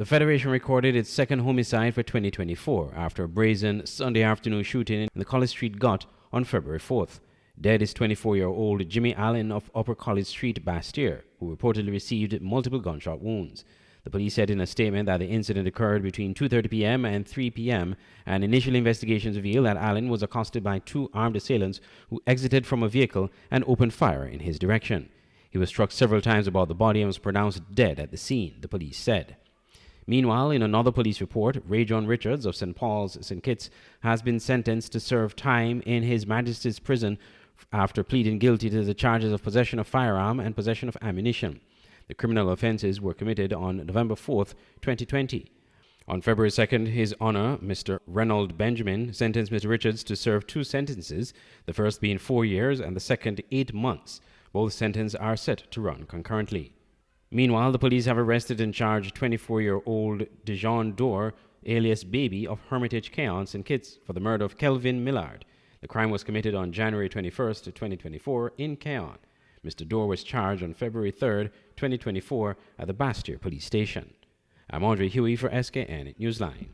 Federation recorded its second homicide for 2024 after a brazen Sunday afternoon shooting in the College Street Gut on February 4th. Dead is 24-year-old Jimmy Allen of Upper College Street, Bastyr, who reportedly received multiple gunshot wounds. The police said in a statement that the incident occurred between 2:30 p.m. and 3 p.m., and initial investigations revealed that Allen was accosted by two armed assailants who exited from a vehicle and opened fire in his direction. He was struck several times about the body and was pronounced dead at the scene, the police said. Meanwhile, in another police report, Ray John Richards of St. Paul's, St. Kitts, has been sentenced to serve time in His Majesty's prison after pleading guilty to the charges of possession of firearm and possession of ammunition. The criminal offenses were committed on November 4th, 2020. On February 2nd, His Honor, Mr. Reynold Benjamin, sentenced Mr. Richards to serve two sentences, the first being 4 years and the second 8 months. Both sentences are set to run concurrently. Meanwhile, the police have arrested and charged 24-year-old Dejon Dorr, alias Baby, of Hermitage Chaos in Kitts for the murder of Kelvin Millard. The crime was committed on January 21st, 2024 in Cayon. Mr. Dorr was charged on February 3rd, 2024 at the Bastyr police station. I'm Andre Huey for Skn Newsline.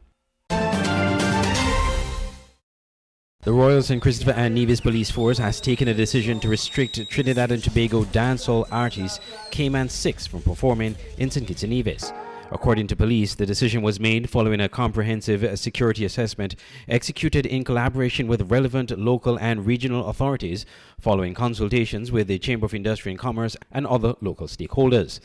The Royal St. Christopher and Nevis Police Force has taken a decision to restrict Trinidad and Tobago dancehall artist Skn 6 from performing in St. Kitts and Nevis. According to police, the decision was made following a comprehensive security assessment executed in collaboration with relevant local and regional authorities, following consultations with the Chamber of Industry and Commerce and other local stakeholders.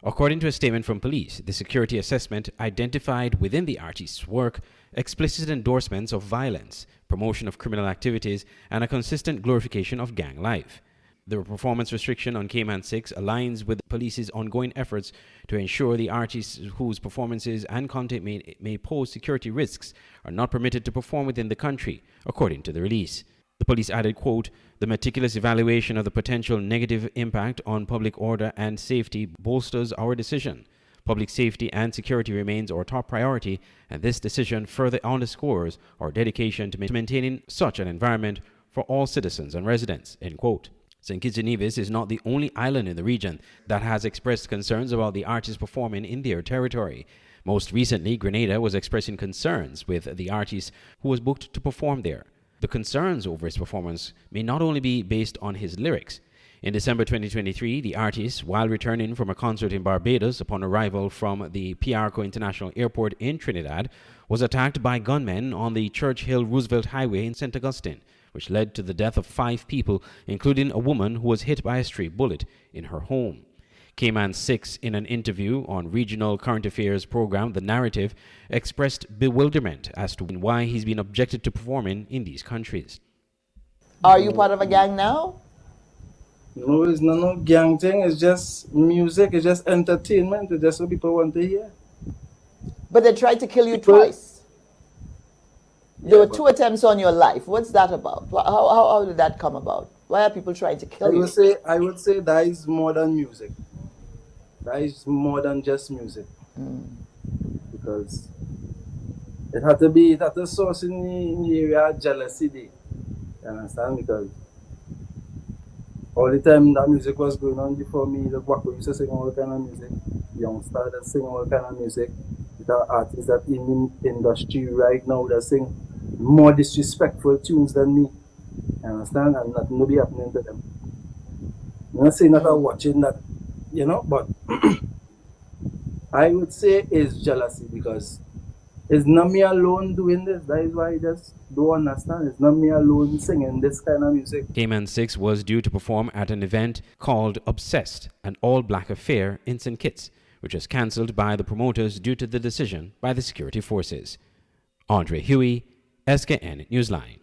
According to a statement from police, the security assessment identified within the artist's work explicit endorsements of violence, promotion of criminal activities, and a consistent glorification of gang life. The performance restriction on Skn 6 aligns with police's ongoing efforts to ensure the artists whose performances and content may pose security risks are not permitted to perform within the country, according to the release. The police added, quote, "The meticulous evaluation of the potential negative impact on public order and safety bolsters our decision. Public safety and security remains our top priority, and this decision further underscores our dedication to maintaining such an environment for all citizens and residents," end quote. St. Kitts and Nevis is not the only island in the region that has expressed concerns about the artists performing in their territory. Most recently, Grenada was expressing concerns with the artist who was booked to perform there. The concerns over his performance may not only be based on his lyrics. In December 2023, the artist, while returning from a concert in Barbados upon arrival from the Piarco International Airport in Trinidad, was attacked by gunmen on the Churchill Roosevelt Highway in St. Augustine, which led to the death of 5 people, including a woman who was hit by a stray bullet in her home. Skn 6, in an interview on regional current affairs program The Narrative, expressed bewilderment as to why he's been objected to performing in these countries. Are you part of a gang now? No, it's not no gang thing. It's just music. It's just entertainment. It's just what people want to hear. But they tried to kill you twice. There were 2 attempts on your life. What's that about? How did that come about? Why are people trying to kill you? I would say that is more than music. That is more than just music. Because it had to source in the area of jealousy day. You understand? Because all the time that music was going on before me, the Wako used to sing all kind of music. Youngsters that sing all kind of music. There are artists that in the industry right now that sing more disrespectful tunes than me. You understand? And nothing will be happening to them. I'm not saying that I'm watching that, but I would say it's jealousy because it's not me alone doing this. That is why I just don't understand. It's not me alone singing this kind of music. Skn 6 was due to perform at an event called Obsessed, an all-black affair in St. Kitts, which was cancelled by the promoters due to the decision by the security forces. Andre Huey, Skn Newsline.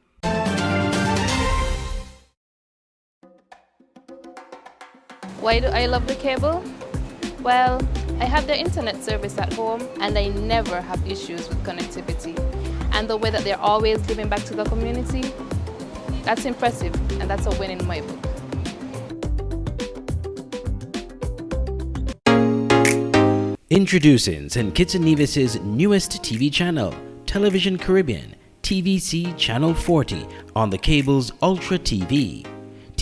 Why do I love the cable? Well, I have their internet service at home and I never have issues with connectivity. And the way that they're always giving back to the community, that's impressive and that's a win in my book. Introducing St. Kitts and Nevis's newest TV channel, Television Caribbean, TVC Channel 40 on the cable's Ultra TV.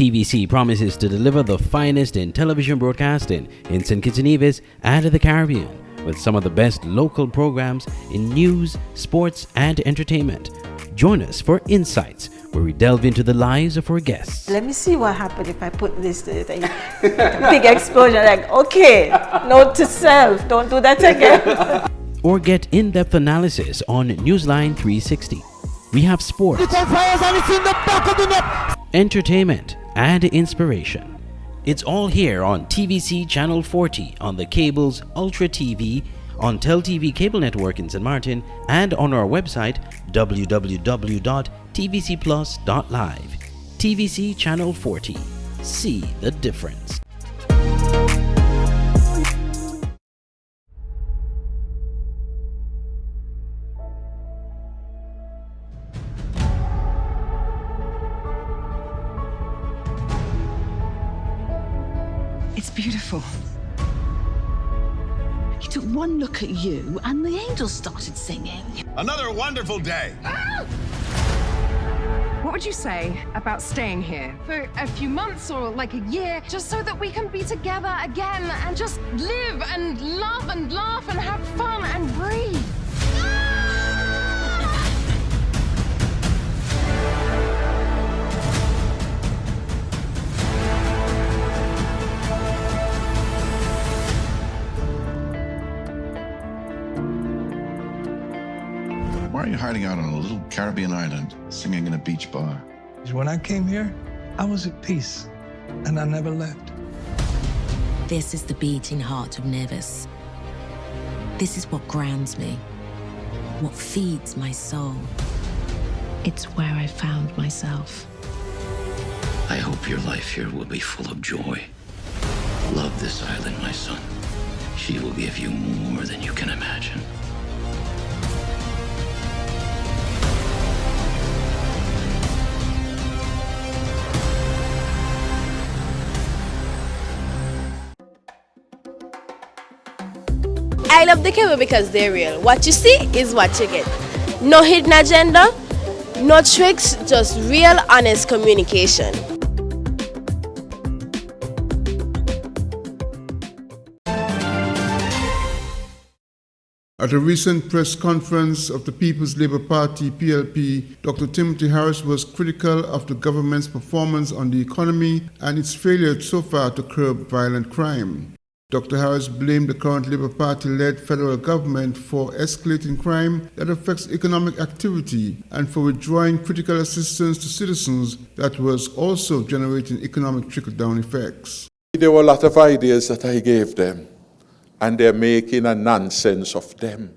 TVC promises to deliver the finest in television broadcasting in St. Kitts and Nevis and the Caribbean, with some of the best local programs in news, sports, and entertainment. Join us for Insights, where we delve into the lives of our guests. Let me see what happened if I put this to it. Big explosion, like, okay, note to self, don't do that again. Or get in-depth analysis on Newsline 360. We have sports, entertainment, and inspiration. It's all here on TVC Channel 40 on the cables Ultra TV, on Tel TV cable network in St. Martin, and on our website www.tvcplus.live. TVC Channel 40. See the difference. It's beautiful. He took one look at you and the angels started singing. Another wonderful day. What would you say about staying here for a few months or like a year, just so that we can be together again and just live and love and laugh and have fun and breathe? Why are you hiding out on a little Caribbean island, singing in a beach bar? When I came here, I was at peace, and I never left. This is the beating heart of Nevis. This is what grounds me, what feeds my soul. It's where I found myself. I hope your life here will be full of joy. Love this island, my son. She will give you more than you can imagine. I love the cable because they're real. What you see is what you get. No hidden agenda, no tricks, just real, honest communication. At a recent press conference of the People's Labour Party, PLP, Dr. Timothy Harris was critical of the government's performance on the economy and its failure so far to curb violent crime. Dr. Harris blamed the current Labour Party-led federal government for escalating crime that affects economic activity and for withdrawing critical assistance to citizens that was also generating economic trickle-down effects. There were a lot of ideas that I gave them, and they're making a nonsense of them.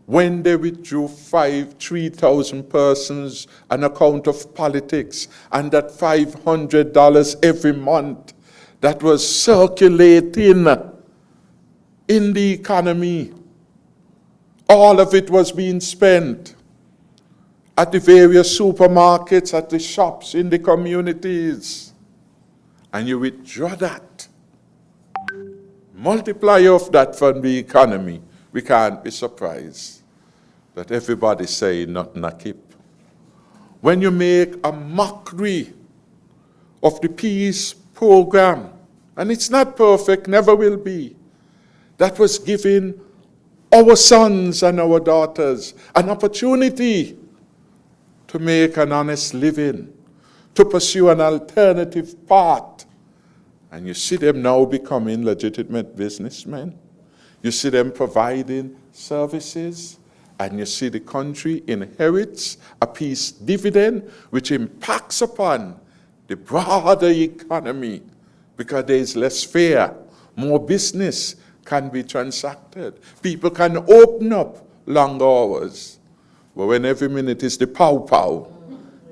When they withdrew 3,000 persons on account of politics, and that $500 every month that was circulating in the economy, all of it was being spent at the various supermarkets, at the shops, in the communities. And you withdraw that. Multiply of that from the economy. We can't be surprised that everybody's saying nothing a keep. When you make a mockery of the peace program, and it's not perfect, never will be, that was giving our sons and our daughters an opportunity to make an honest living, to pursue an alternative path. And you see them now becoming legitimate businessmen. You see them providing services, and you see the country inherits a peace dividend which impacts upon the broader economy, because there is less fear, more business can be transacted. People can open up long hours. But when every minute is the pow-pow,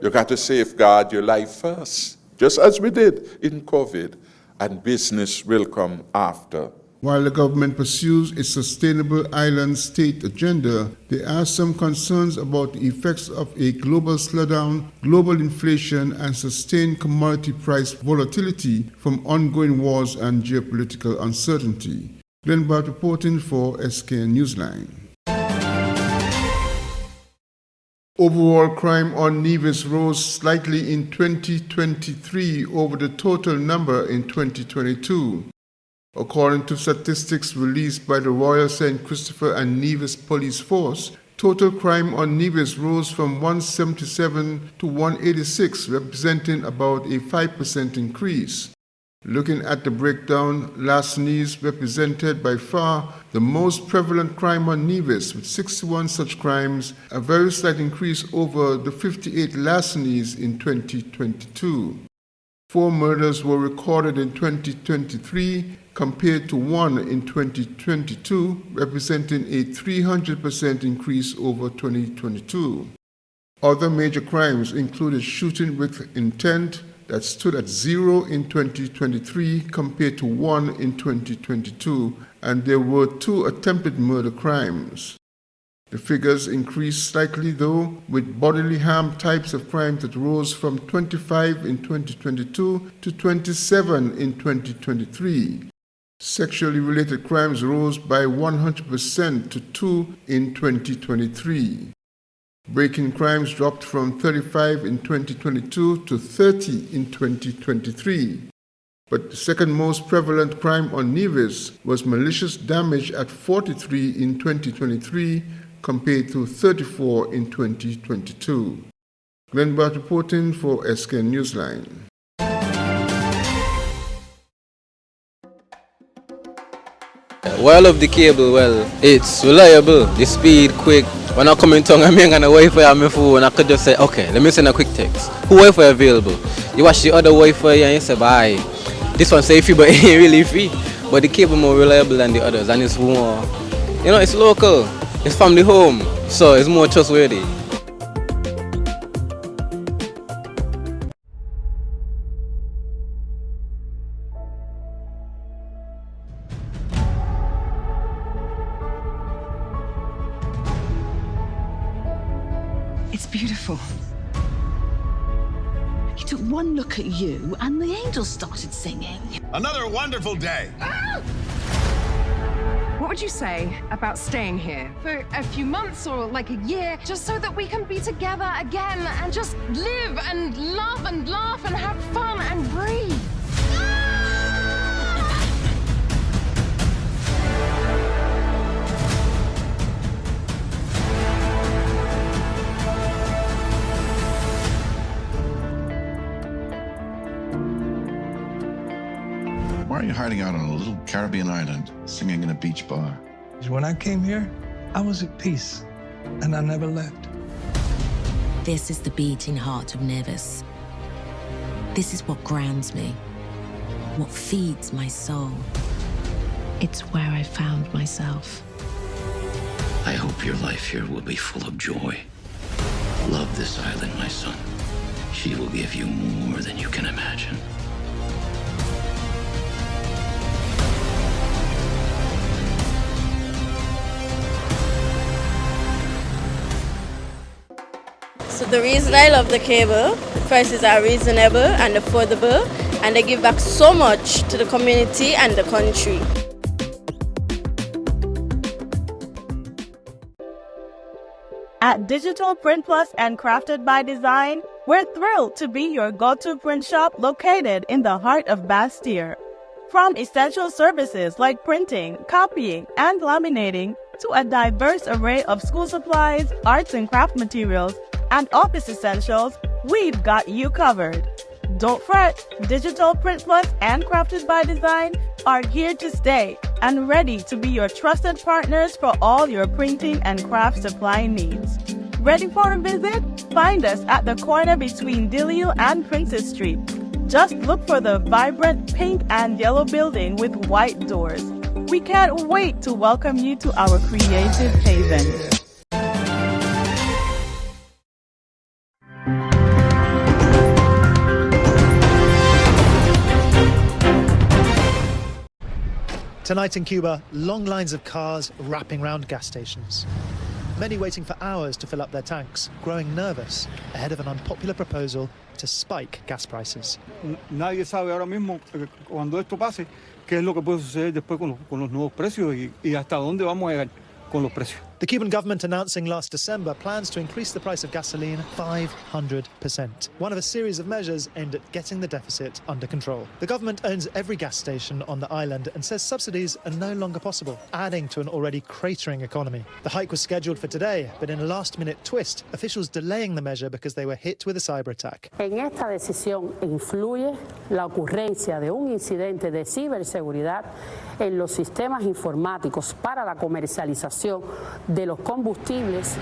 you got to safeguard your life first, just as we did in COVID, and business will come after. While the government pursues its sustainable island state agenda, there are some concerns about the effects of a global slowdown, global inflation, and sustained commodity price volatility from ongoing wars and geopolitical uncertainty. Glenn Bart reporting for Skn Newsline. Overall crime on Nevis rose slightly in 2023 over the total number in 2022. According to statistics released by the Royal St. Christopher and Nevis Police Force, total crime on Nevis rose from 177 to 186, representing about a 5% increase. Looking at the breakdown, larcenies represented by far the most prevalent crime on Nevis, with 61 such crimes, a very slight increase over the 58 larcenies in 2022. 4 murders were recorded in 2023 compared to 1 in 2022, representing a 300% increase over 2022. Other major crimes included shooting with intent that stood at 0 in 2023 compared to 1 in 2022, and there were 2 attempted murder crimes. The figures increased slightly though, with bodily harm types of crimes that rose from 25 in 2022 to 27 in 2023. Sexually related crimes rose by 100% to 2 in 2023. Breaking crimes dropped from 35 in 2022 to 30 in 2023. But the second most prevalent crime on Nevis was malicious damage at 43 in 2023 compared to 34 in 2022. Glenn Bart reporting for Skn Newsline. Well, I love the cable. Well, it's reliable, the speed, quick. When I come in town, I'm gonna Wi-Fi on my phone, I could just say, okay, let me send a quick text. Who Wi-Fi available? You watch the other Wi-Fi and you say, bye. This one say free, but it ain't really free. But the cable more reliable than the others, and it's more, you know, it's local, it's family home, so it's more trustworthy. It's beautiful. He took one look at you and the angels started singing. Another wonderful day. What would you say about staying here for a few months or like a year, just so that we can be together again and just live and love and laugh and have fun and breathe? Why are you hiding out on a little Caribbean island, singing in a beach bar? When I came here, I was at peace, and I never left. This is the beating heart of Nevis. This is what grounds me, what feeds my soul. It's where I found myself. I hope your life here will be full of joy. Love this island, my son. She will give you more than you can imagine. So the reason I love the cable, the prices are reasonable and affordable, and they give back so much to the community and the country. At Digital Print Plus and Crafted by Design, we're thrilled to be your go-to print shop located in the heart of Bastille. From essential services like printing, copying, and laminating, to a diverse array of school supplies, arts and craft materials, and office essentials, we've got you covered. Don't fret, Digital Print Plus and Crafted by Design are here to stay and ready to be your trusted partners for all your printing and craft supply needs. Ready for a visit? Find us at the corner between Dillio and Princess Street. Just look for the vibrant pink and yellow building with white doors. We can't wait to welcome you to our creative haven. Tonight in Cuba, long lines of cars wrapping round gas stations. Many waiting for hours to fill up their tanks, growing nervous ahead of an unpopular proposal to spike gas prices. Nadie sabe ahora mismo, cuando esto pase, qué es lo que puede suceder después con los nuevos precios y hasta dónde vamos a llegar con los precios. The Cuban government announcing last December plans to increase the price of gasoline 500%, one of a series of measures aimed at getting the deficit under control. The government owns every gas station on the island and says subsidies are no longer possible, adding to an already cratering economy. The hike was scheduled for today, but in a last-minute twist, officials delaying the measure because they were hit with a cyber attack. En esta decisión influye la ocurrencia de un incidente de ciberseguridad en los sistemas informáticos para la comercialización de los combustibles.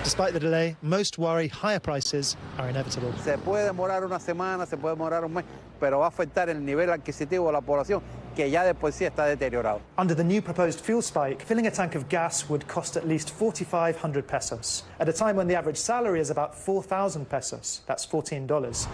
Despite the delay, most worry higher prices are inevitable. Se puede demorar una semana, se puede demorar un mes, pero va a afectar el nivel adquisitivo de la población, que ya de por sí está deteriorado. Under the new proposed fuel spike, filling a tank of gas would cost at least 4,500 pesos, at a time when the average salary is about 4,000 pesos, that's $14,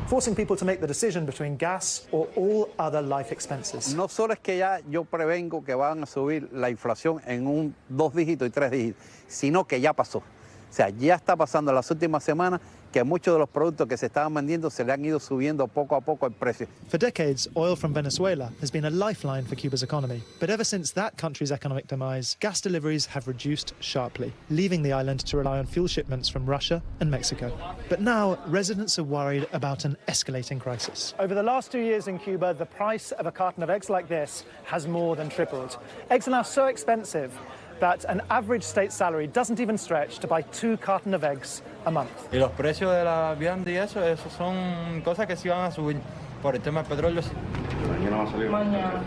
forcing people to make the decision between gas or all other life expenses. No solo es que ya yo prevengo que van a subir la inflación en un 2 dígitos y 3 dígitos, sino que ya pasó. O sea, ya está pasando en las últimas semanas que muchos de los productos que se estaban vendiendo se le han ido subiendo poco a poco el precio. For decades, oil from Venezuela has been a lifeline for Cuba's economy. But ever since that country's economic demise, gas deliveries have reduced sharply, leaving the island to rely on fuel shipments from Russia and Mexico. But now, residents are worried about an escalating crisis. Over the last 2 years in Cuba, the price of a carton of eggs like this has more than tripled. Eggs are now so expensive that an average state salary doesn't even stretch to buy 2 cartons of eggs a month. Y los precios de la vianda y eso son cosas que sí van a subir por el tema del petróleo.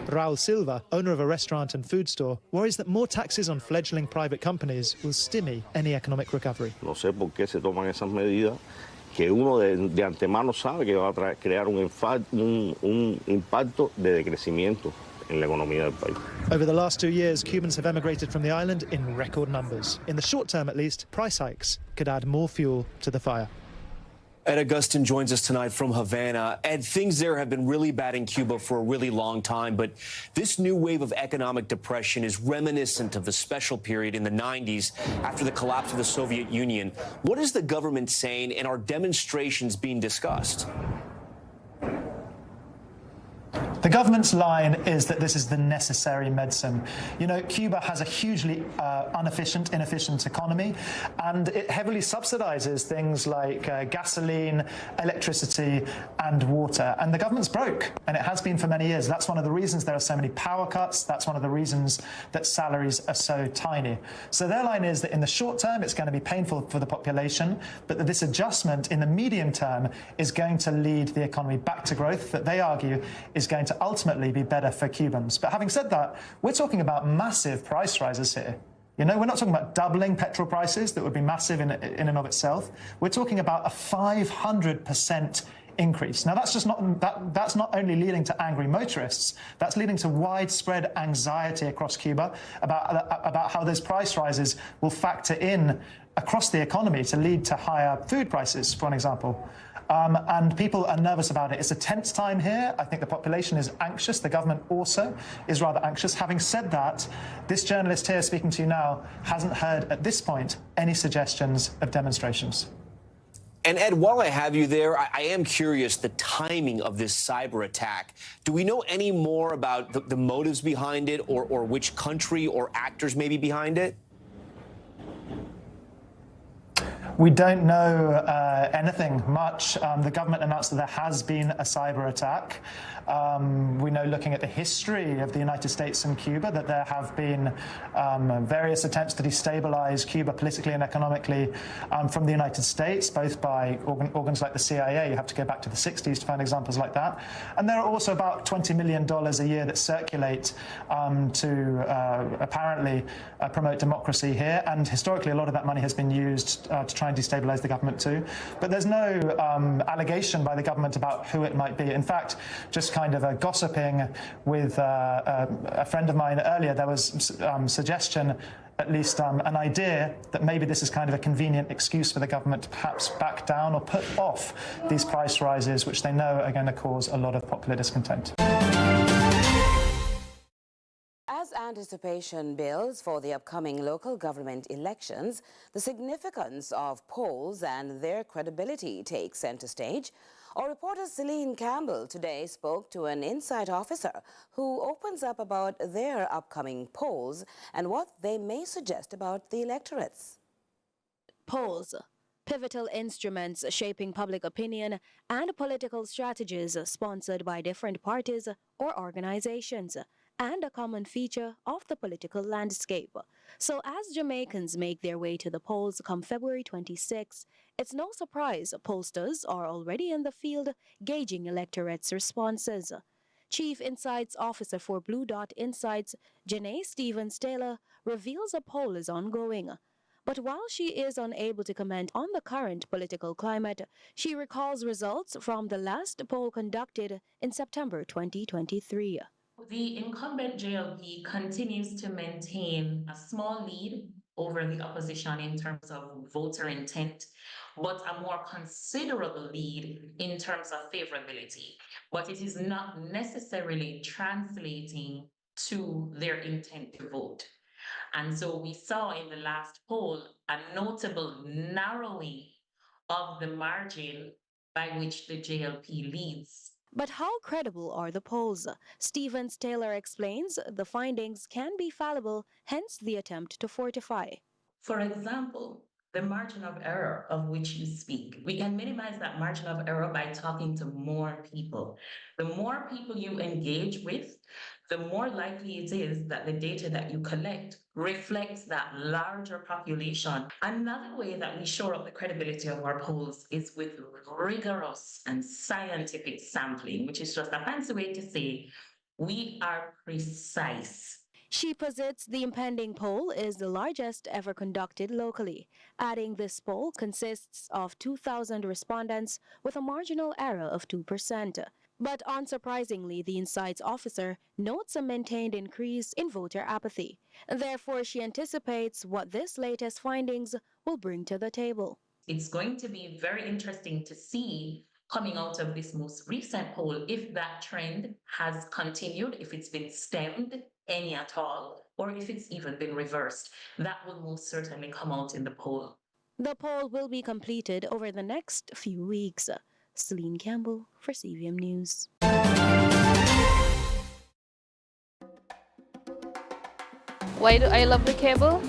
Raul Silva, owner of a restaurant and food store, worries that more taxes on fledgling private companies will stymie any economic recovery. No sé por qué se toman esas medidas que uno de antemano sabe que va a crear un impacto de decrecimiento en la economía del país. Over the last 2 years, Cubans have emigrated from the island in record numbers. In the short term, at least, price hikes could add more fuel to the fire. Ed Augustin joins us tonight from Havana. Ed, things there have been really bad in Cuba for a really long time, but this new wave of economic depression is reminiscent of the special period in the 90s after the collapse of the Soviet Union. What is the government saying, and are demonstrations being discussed? The government's line is that this is the necessary medicine. You know, Cuba has a hugely inefficient economy, and it heavily subsidizes things like gasoline, electricity, and water. And the government's broke, and it has been for many years. That's one of the reasons there are so many power cuts. That's one of the reasons that salaries are so tiny. So their line is that in the short term, it's going to be painful for the population, but that this adjustment in the medium term is going to lead the economy back to growth, that they argue is going to ultimately be better for Cubans. But having said that, we're talking about massive price rises here. You know, we're not talking about doubling petrol prices. That would be massive in and of itself. We're talking about a 500% increase. Now, that's not only leading to angry motorists, that's leading to widespread anxiety across Cuba about how those price rises will factor in across the economy to lead to higher food prices, for an example. And people are nervous about it. It's a tense time here. I think the population is anxious. The government also is rather anxious. Having said that, this journalist here speaking to you now hasn't heard at this point any suggestions of demonstrations. And Ed, while I have you there, I am curious the timing of this cyber attack. Do we know any more about the motives behind it, or which country or actors may be behind it? We don't know anything much. The government announced that there has been a cyber attack. We know, looking at the history of the United States and Cuba, that there have been various attempts to destabilize Cuba politically and economically from the United States, both by organs like the CIA. You have to go back to the 60s to find examples like that. And there are also about $20 million a year that circulate to apparently promote democracy here. And historically, a lot of that money has been used to try and destabilize the government too. But there's no allegation by the government about who it might be. In fact, just kind of a gossiping with a friend of mine earlier, there was suggestion, at least an idea, that maybe this is kind of a convenient excuse for the government to perhaps back down or put off these price rises, which they know are going to cause a lot of popular discontent. As anticipation builds for the upcoming local government elections, the significance of polls and their credibility takes center stage. Our reporter Celine Campbell today spoke to an Insight officer who opens up about their upcoming polls and what they may suggest about the electorates. Polls, pivotal instruments shaping public opinion and political strategies sponsored by different parties or organizations, and a common feature of the political landscape. So as Jamaicans make their way to the polls come February 26, it's no surprise pollsters are already in the field gauging electorates' responses. Chief Insights Officer for Blue Dot Insights, Janae Stevens-Taylor, reveals a poll is ongoing. But while she is unable to comment on the current political climate, she recalls results from the last poll conducted in September 2023. The incumbent JLP continues to maintain a small lead over the opposition in terms of voter intent, but a more considerable lead in terms of favorability. But it is not necessarily translating to their intent to vote. And so we saw in the last poll a notable narrowing of the margin by which the JLP leads. But how credible are the polls? Stevens-Taylor explains the findings can be fallible, hence the attempt to fortify. For example, the margin of error of which you speak. We can minimize that margin of error by talking to more people. The more people you engage with, the more likely it is that the data that you collect reflects that larger population. Another way that we shore up the credibility of our polls is with rigorous and scientific sampling, which is just a fancy way to say we are precise. She posits the impending poll is the largest ever conducted locally, adding this poll consists of 2,000 respondents with a marginal error of 2%. But unsurprisingly, the Insights officer notes a maintained increase in voter apathy. Therefore, she anticipates what this latest findings will bring to the table. It's going to be very interesting to see coming out of this most recent poll if that trend has continued, if it's been stemmed any at all, or if it's even been reversed. That will most certainly come out in the poll. The poll will be completed over the next few weeks. Celine Campbell for CVM News. Why do I love the cable?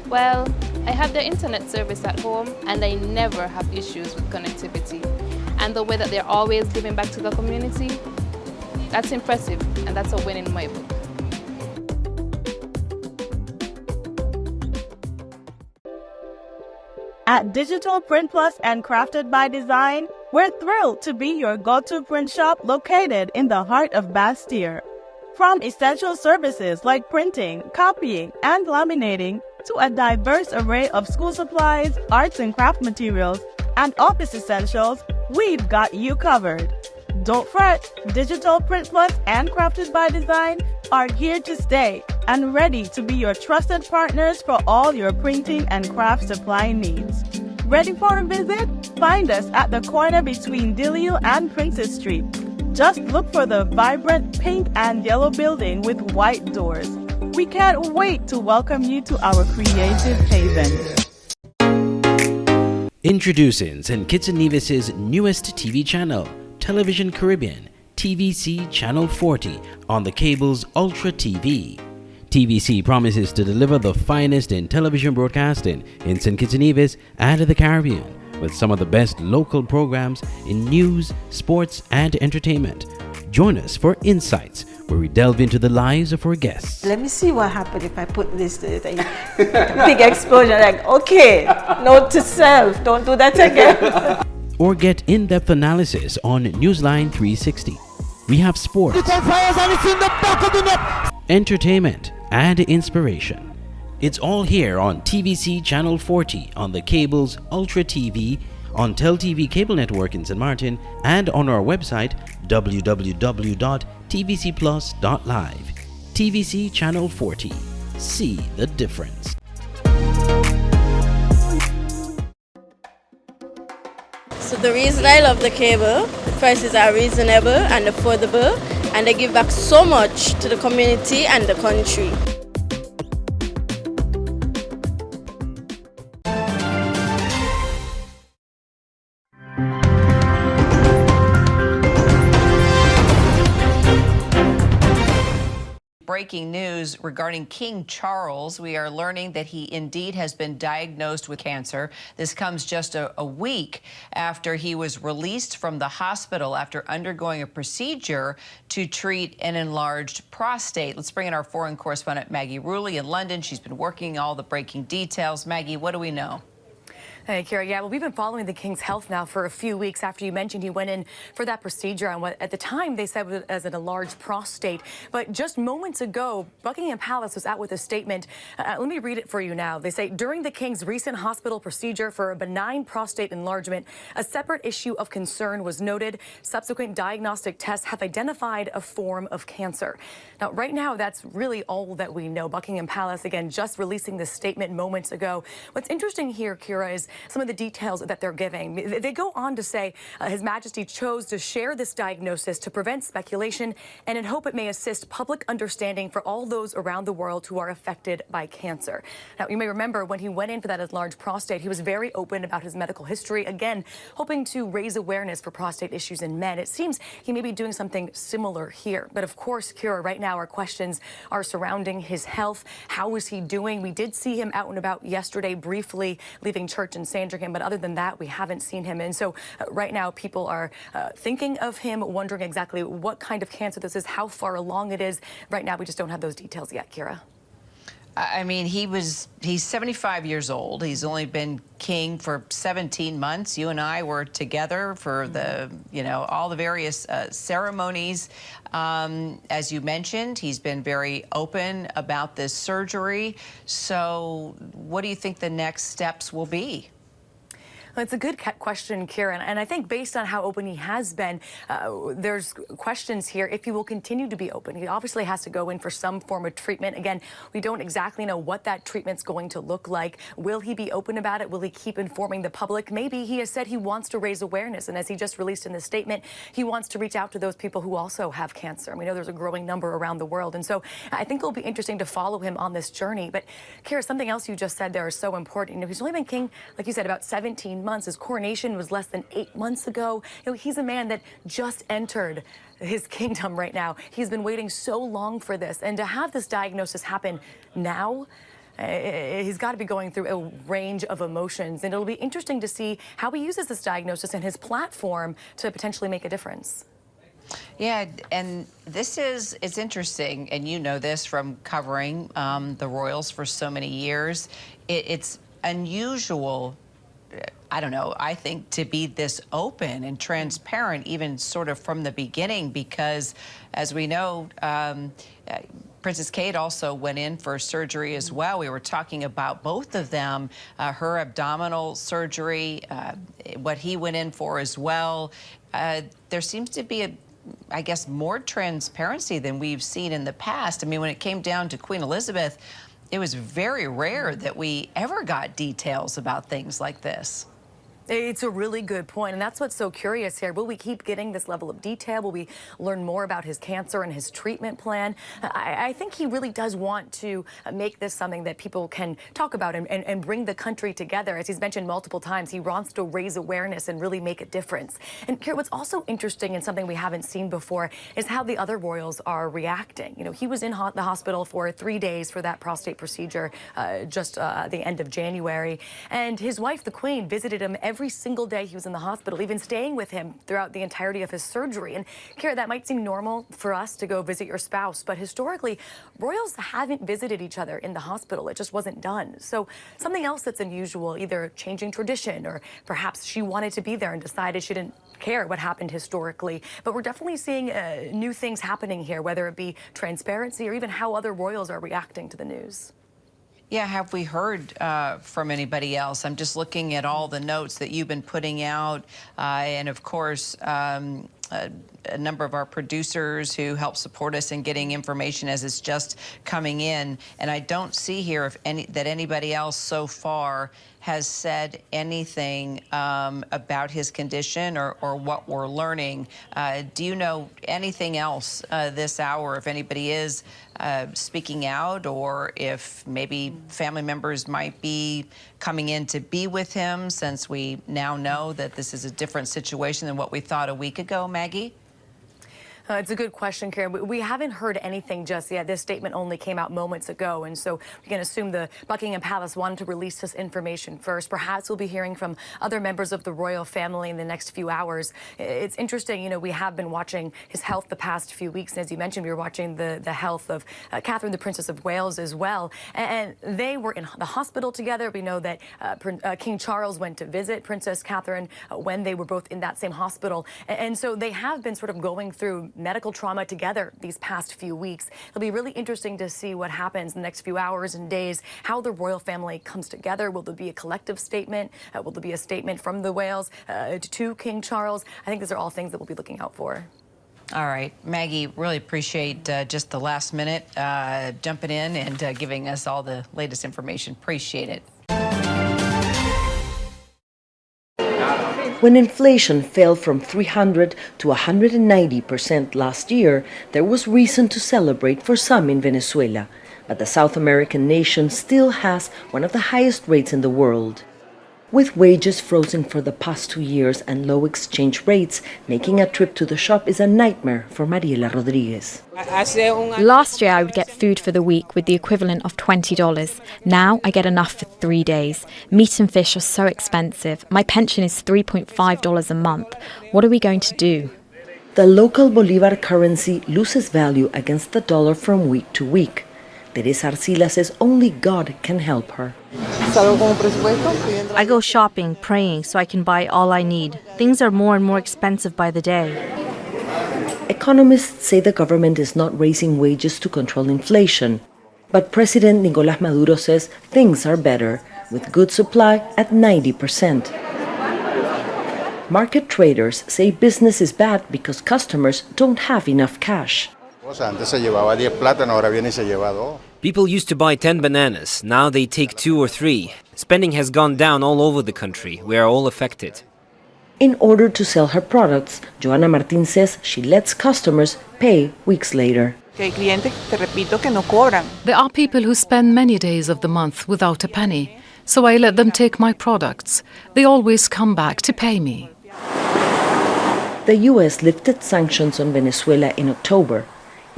Well, I have their internet service at home and I never have issues with connectivity. And the way that they're always giving back to the community, that's impressive and that's a win in my book. At Digital Print Plus and Crafted by Design, we're thrilled to be your go-to print shop located in the heart of Bastille. From essential services like printing, copying, and laminating, to a diverse array of school supplies, arts and craft materials, and office essentials, we've got you covered. Don't fret, Digital Print Plus and Crafted by Design are here to stay and ready to be your trusted partners for all your printing and craft supply needs. Ready for a visit? Find us at the corner between Dillio and Princess Street. Just look for the vibrant pink and yellow building with white doors. We can't wait to welcome you to our creative haven. Introducing St. Kitts and Nevis's newest TV channel, Television Caribbean, TVC Channel 40 on the cable's Ultra TV. TVC promises to deliver the finest in television broadcasting in St. Kitts and Nevis and the Caribbean, with some of the best local programs in news, sports, and entertainment. Join us for Insights, where we delve into the lives of our guests. Let me see what happens if I put this to it. Big explosion, like, okay, note to self, don't do that again. Or get in-depth analysis on Newsline 360. We have sports, entertainment, and inspiration. It's all here on TVC Channel 40 on the cable's Ultra TV, on TelTV Cable Network in St. Martin, and on our website www.tvcplus.live. TVC Channel 40. See the difference. So the reason I love the cable, the prices are reasonable and affordable, and they give back so much to the community and the country. Breaking news regarding King Charles. We are learning that he indeed has been diagnosed with cancer. This comes just a week after he was released from the hospital after undergoing a procedure to treat an enlarged prostate. Let's bring in our foreign correspondent, Maggie Rulli, in London. She's been working all the breaking details. Maggie, what do we know? Hey, Kira. Yeah, well, we've been following the King's health now for a few weeks after you mentioned he went in for that procedure on what at the time they said was as an enlarged prostate. But just moments ago, Buckingham Palace was out with a statement. Let me read it for you now. They say, during the King's recent hospital procedure for a benign prostate enlargement, a separate issue of concern was noted. Subsequent diagnostic tests have identified a form of cancer. Now, right now, that's really all that we know. Buckingham Palace, again, just releasing this statement moments ago. What's interesting here, Kira, is some of the details that they're giving. They go on to say His Majesty chose to share this diagnosis to prevent speculation and in hope it may assist public understanding for all those around the world who are affected by cancer. Now, you may remember when he went in for that enlarged prostate, he was very open about his medical history, again, hoping to raise awareness for prostate issues in men. It seems he may be doing something similar here. But of course, Kira, right now our questions are surrounding his health. How is he doing? We did see him out and about yesterday briefly, leaving church in Sandringham, but other than that, we haven't seen him. And so right now, people are thinking of him, wondering exactly what kind of cancer this is, how far along it is. Right now, we just don't have those details yet, Kira. I mean, he's 75 years old. He's only been king for 17 months. You and I were together for the, all the various ceremonies. As you mentioned, he's been very open about this surgery. So what do you think the next steps will be? Well, it's a good question, Kieran, and I think based on how open he has been, there's questions here if he will continue to be open. He obviously has to go in for some form of treatment. Again, we don't exactly know what that treatment's going to look like. Will he be open about it? Will he keep informing the public? Maybe he has said he wants to raise awareness, and as he just released in this statement, he wants to reach out to those people who also have cancer. And we know there's a growing number around the world, and so I think it'll be interesting to follow him on this journey. But, Kira, something else you just said there is so important. He's only been king, like you said, about 17 months. His coronation was less than 8 months ago. He's a man that just entered his kingdom right now. He's been waiting so long for this, and to have this diagnosis happen now, he's got to be going through a range of emotions, and it'll be interesting to see how he uses this diagnosis and his platform to potentially make a difference. Yeah, and it's interesting, and you know this from covering the royals for so many years. It's unusual, I don't know, I think, to be this open and transparent, even sort of from the beginning, because as we know, Princess Kate also went in for surgery as well. We were talking about both of them, her abdominal surgery, what he went in for as well. There seems to be I guess, more transparency than we've seen in the past. I mean, when it came down to Queen Elizabeth, it was very rare that we ever got details about things like this. It's a really good point, and that's what's so curious here. Will we keep getting this level of detail? Will we learn more about his cancer and his treatment plan? I think he really does want to make this something that people can talk about and bring the country together. As he's mentioned multiple times, he wants to raise awareness and really make a difference. And Kira, what's also interesting and something we haven't seen before is how the other royals are reacting. He was in the hospital for 3 days for that prostate procedure just the end of January, and his wife, the Queen, visited him every single day he was in the hospital, even staying with him throughout the entirety of his surgery. And Kira, that might seem normal for us to go visit your spouse, but historically, royals haven't visited each other in the hospital. It just wasn't done. So something else that's unusual, either changing tradition or perhaps she wanted to be there and decided she didn't care what happened historically. But we're definitely seeing new things happening here, whether it be transparency or even how other royals are reacting to the news. Yeah, have we heard from anybody else? I'm just looking at all the notes that you've been putting out, and of course, a number of our producers who help support us in getting information as it's just coming in. And I don't see here that anybody else so far has said anything about his condition or what we're learning. Do you know anything else this hour, if anybody is speaking out, or if maybe family members might be coming in to be with him, since we now know that this is a different situation than what we thought a week ago, Maggie? It's a good question, Karen. We haven't heard anything just yet. This statement only came out moments ago, and so we can assume the Buckingham Palace wanted to release this information first. Perhaps we'll be hearing from other members of the royal family in the next few hours. It's interesting, you know, we have been watching his health the past few weeks, and as you mentioned, we were watching the health of Catherine, the Princess of Wales, as well. And they were in the hospital together. We know that King Charles went to visit Princess Catherine when they were both in that same hospital. And so they have been sort of going through medical trauma together these past few weeks. It'll be really interesting to see what happens in the next few hours and days, how the royal family comes together. Will there be a collective statement? Will there be a statement from the Wales to King Charles? I think these are all things that we'll be looking out for. All right, Maggie, really appreciate just the last minute jumping in and giving us all the latest information. Appreciate it. When inflation fell from 300 to 190% last year, there was reason to celebrate for some in Venezuela. But the South American nation still has one of the highest rates in the world. With wages frozen for the past 2 years and low exchange rates, making a trip to the shop is a nightmare for Mariela Rodriguez. Last year I would get food for the week with the equivalent of $20. Now I get enough for 3 days. Meat and fish are so expensive. My pension is $3.5 a month. What are we going to do? The local Bolivar currency loses value against the dollar from week to week. Teresa Arcila says only God can help her. I go shopping, praying, so I can buy all I need. Things are more and more expensive by the day. Economists say the government is not raising wages to control inflation. But President Nicolás Maduro says things are better, with goods supply at 90%. Market traders say business is bad because customers don't have enough cash. People used to buy 10 bananas, now they take 2 or 3. Spending has gone down all over the country. We are all affected. In order to sell her products, Joana Martin says she lets customers pay weeks later. There are people who spend many days of the month without a penny, so I let them take my products. They always come back to pay me. The U.S. lifted sanctions on Venezuela in October.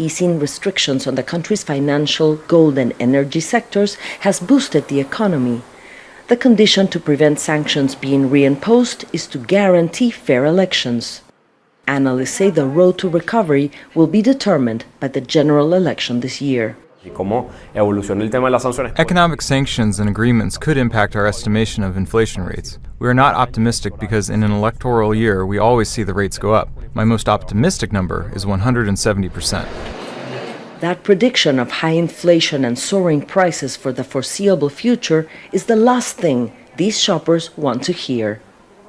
Easing restrictions on the country's financial, gold and energy sectors has boosted the economy. The condition to prevent sanctions being reimposed is to guarantee fair elections. Analysts say the road to recovery will be determined by the general election this year. Economic sanctions and agreements could impact our estimation of inflation rates. We are not optimistic because in an electoral year, we always see the rates go up. My most optimistic number is 170%. That prediction of high inflation and soaring prices for the foreseeable future is the last thing these shoppers want to hear.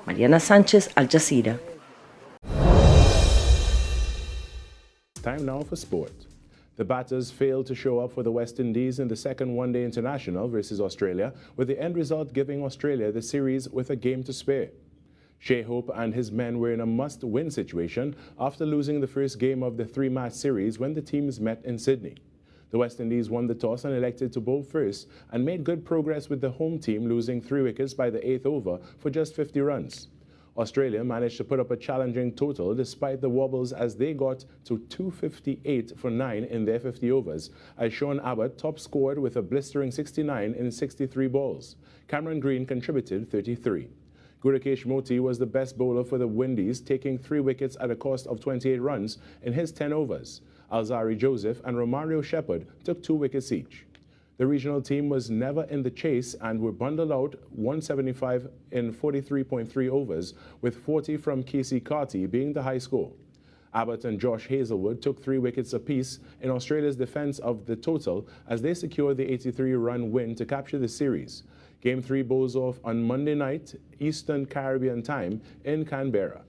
Mariana Sanchez, Al Jazeera. Time now for sport. The batters failed to show up for the West Indies in the second one-day international versus Australia, with the end result giving Australia the series with a game to spare. Shea Hope and his men were in a must-win situation after losing the first game of the 3-match series when the teams met in Sydney. The West Indies won the toss and elected to bowl first and made good progress with the home team losing 3 wickets by the 8th over for just 50 runs. Australia managed to put up a challenging total despite the wobbles as they got to 258 for 9 in their 50 overs, as Sean Abbott top-scored with a blistering 69 in 63 balls. Cameron Green contributed 33. Gurukesh Moti was the best bowler for the Windies, taking 3 wickets at a cost of 28 runs in his 10 overs. Alzari Joseph and Romario Shepherd took 2 wickets each. The regional team was never in the chase and were bundled out 175 in 43.3 overs, with 40 from Casey Carty being the high score. Abbott and Josh Hazelwood took 3 wickets apiece in Australia's defence of the total as they secured the 83-run win to capture the series. Game 3 bowls off on Monday night, Eastern Caribbean time, in Canberra.